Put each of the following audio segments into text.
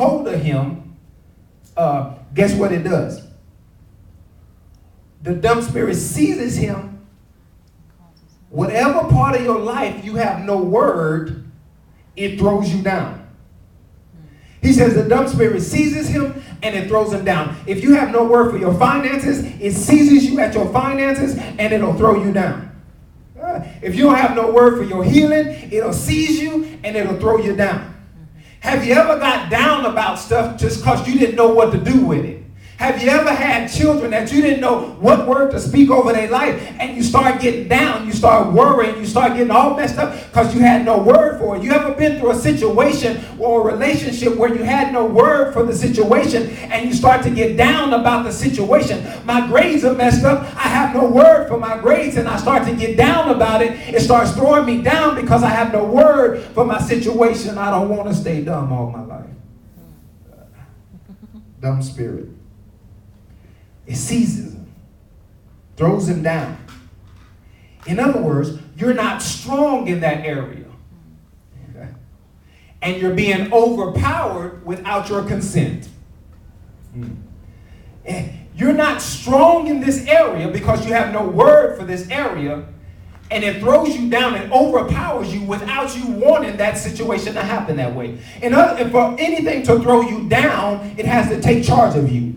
hold of him, guess what it does? The dumb spirit seizes him. Whatever part of your life you have no word, it throws you down. He says the dumb spirit seizes him and it throws him down. If you have no word for your finances, it seizes you at your finances and it'll throw you down. If you don't have no word for your healing, it'll seize you and it'll throw you down. Have you ever got down about stuff just because you didn't know what to do with it? Have you ever had children that you didn't know what word to speak over their life, and you start getting down, you start worrying, you start getting all messed up because you had no word for it? You ever been through a situation or a relationship where you had no word for the situation and you start to get down about the situation? My grades are messed up. I have no word for my grades and I start to get down about it. It starts throwing me down because I have no word for my situation. I don't want to stay dumb all my life. Dumb spirit. It seizes him, throws him down. In other words, you're not strong in that area. Okay? And you're being overpowered without your consent. You're not strong in this area because you have no word for this area, and it throws you down and overpowers you without you wanting that situation to happen that way. And for anything to throw you down, it has to take charge of you.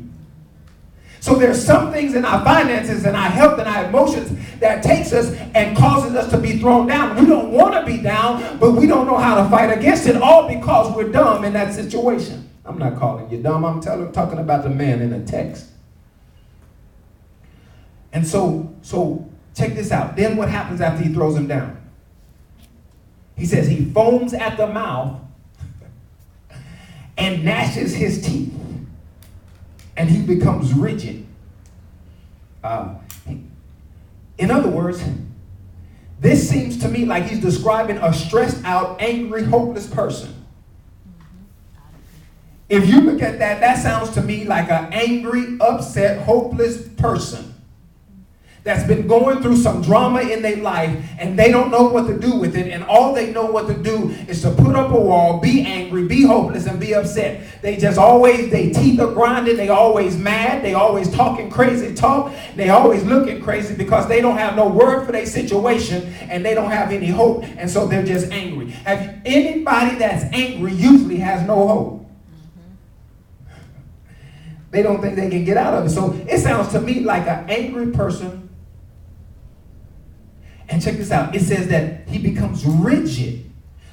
So there's some things in our finances and our health and our emotions that takes us and causes us to be thrown down. We don't want to be down, but we don't know how to fight against it, all because we're dumb in that situation. I'm not calling you dumb. I'm talking about the man in the text. And so check this out. Then what happens after he throws him down? He says he foams at the mouth and gnashes his teeth. And he becomes rigid. In other words, this seems to me like he's describing a stressed out, angry, hopeless person. If you look at that, that sounds to me like an angry, upset, hopeless person that's been going through some drama in their life and they don't know what to do with it, and all they know what to do is to put up a wall, be angry, be hopeless, and be upset. They just always, their teeth are grinding, they always mad, they always talking crazy talk, they always looking crazy because they don't have no word for their situation and they don't have any hope, and so they're just angry. Anybody that's angry usually has no hope. They don't think they can get out of it. So it sounds to me like an angry person. And check this out. It says that he becomes rigid.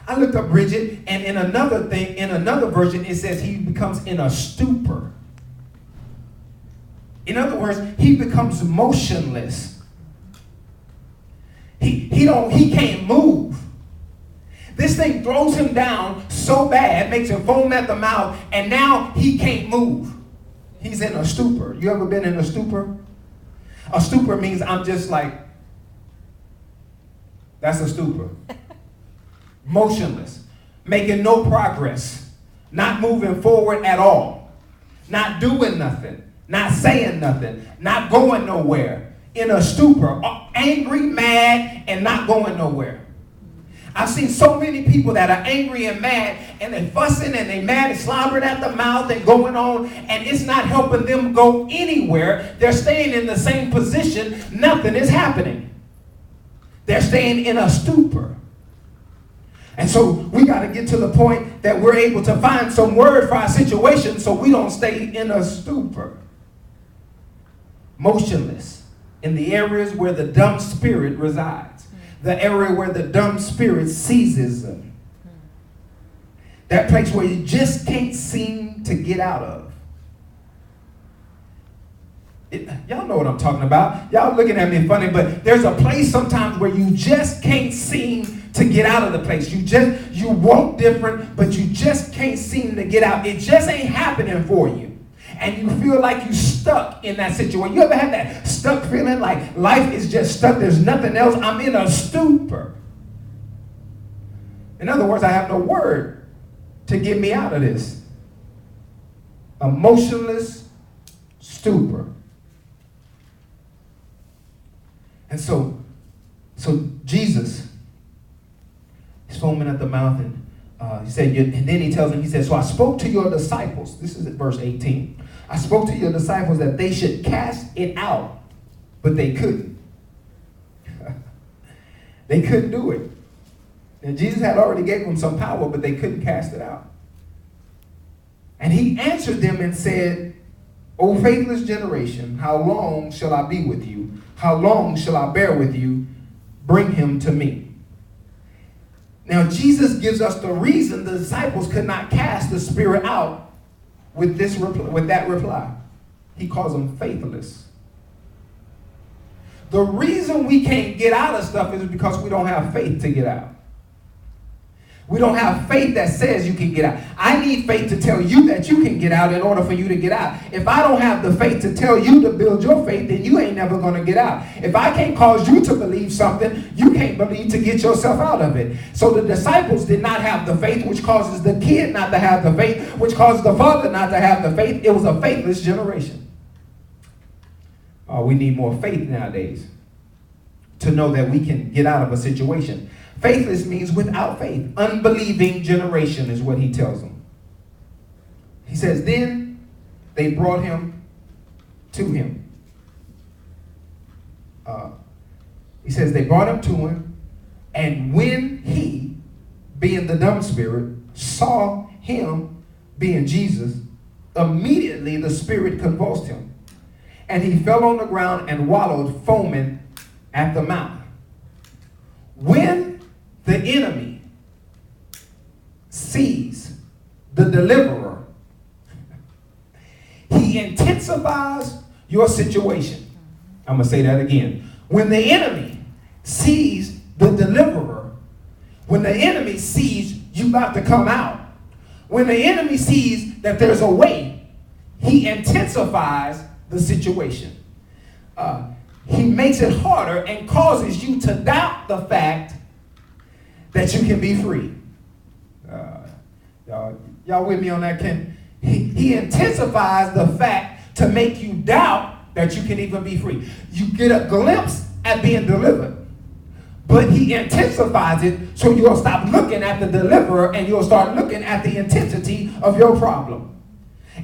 I looked up rigid, and in another version, it says he becomes in a stupor. In other words, he becomes motionless. He can't move. This thing throws him down so bad, makes him foam at the mouth, and now he can't move. He's in a stupor. You ever been in a stupor? A stupor means I'm just like, that's a stupor. Motionless. Making no progress. Not moving forward at all. Not doing nothing. Not saying nothing. Not going nowhere. In a stupor. Angry, mad, and not going nowhere. I've seen so many people that are angry and mad, and they're fussing and they're mad and slobbering at the mouth and going on, and it's not helping them go anywhere. They're staying in the same position. Nothing is happening. They're staying in a stupor. And so we got to get to the point that we're able to find some word for our situation so we don't stay in a stupor. Motionless in the areas where the dumb spirit resides. The area where the dumb spirit seizes them. That place where you just can't seem to get out of. Y'all know what I'm talking about. Y'all looking at me funny, but there's a place sometimes where you just can't seem to get out of the place. You want different, but you just can't seem to get out. It just ain't happening for you. And you feel like you're stuck in that situation. You ever had that stuck feeling like life is just stuck? There's nothing else. I'm in a stupor. In other words, I have no word to get me out of this. A motionless stupor. And so Jesus is foaming at the mouth and He said, and then he tells them, he said, so I spoke to your disciples. This is at verse 18. I spoke to your disciples that they should cast it out, but they couldn't. They couldn't do it. And Jesus had already gave them some power, but they couldn't cast it out. And he answered them and said, O faithless generation, how long shall I be with you? How long shall I bear with you? Bring him to me. Now Jesus gives us the reason the disciples could not cast the spirit out with that reply. He calls them faithless. The reason we can't get out of stuff is because we don't have faith to get out. We don't have faith that says you can get out. I need faith to tell you that you can get out in order for you to get out. If I don't have the faith to tell you to build your faith, then you ain't never going to get out. If I can't cause you to believe something, you can't believe to get yourself out of it. So the disciples did not have the faith, which causes the kid not to have the faith, which causes the father not to have the faith. It was a faithless generation. We need more faith nowadays to know that we can get out of a situation. Faithless means without faith. Unbelieving generation is what he tells them. He says, then they brought him to him. He says they brought him to him, and when he, being the dumb spirit, saw him, being Jesus, immediately the spirit convulsed him, and he fell on the ground and wallowed, foaming at the mouth. When the enemy sees the deliverer, he intensifies your situation. I'm going to say that again. When the enemy sees the deliverer, when the enemy sees you about to come out, when the enemy sees that there's a way, he intensifies the situation. He makes it harder and causes you to doubt the fact that you can be free. Y'all with me on that? He intensifies the fact to make you doubt that you can even be free. You get a glimpse at being delivered, but he intensifies it so you'll stop looking at the deliverer and you'll start looking at the intensity of your problem.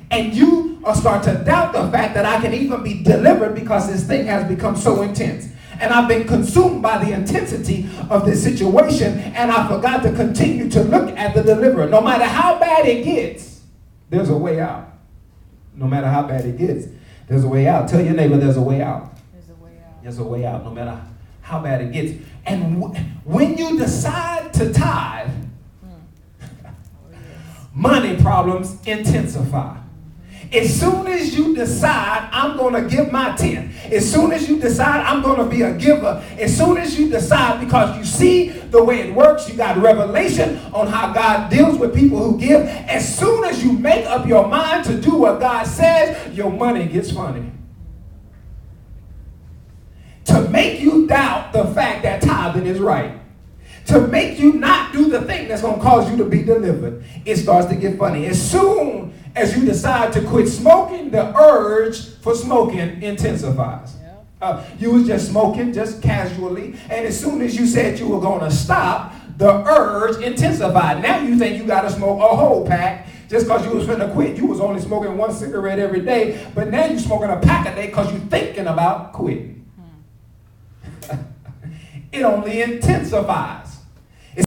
And you will start to doubt the fact that I can even be delivered because this thing has become so intense. And I've been consumed by the intensity of this situation, and I forgot to continue to look at the deliverer. No matter how bad it gets, there's a way out. No matter how bad it gets, there's a way out. Tell your neighbor there's a way out. There's a way out. There's a way out, no matter how bad it gets. And when you decide to tithe, money problems intensify. As soon as you decide, I'm going to give my 10. As soon as you decide, I'm going to be a giver. As soon as you decide, because you see the way it works, you got revelation on how God deals with people who give. As soon as you make up your mind to do what God says, your money gets funny. To make you doubt the fact that tithing is right. To make you not do the thing that's going to cause you to be delivered, it starts to get funny. As soon as you decide to quit smoking, the urge for smoking intensifies. You was just smoking, just casually, and as soon as you said you were going to stop, the urge intensified. Now you think you got to smoke a whole pack just because you was finna quit. You was only smoking 1 cigarette every day, but now you're smoking a pack a day because you're thinking about quitting. It only intensifies.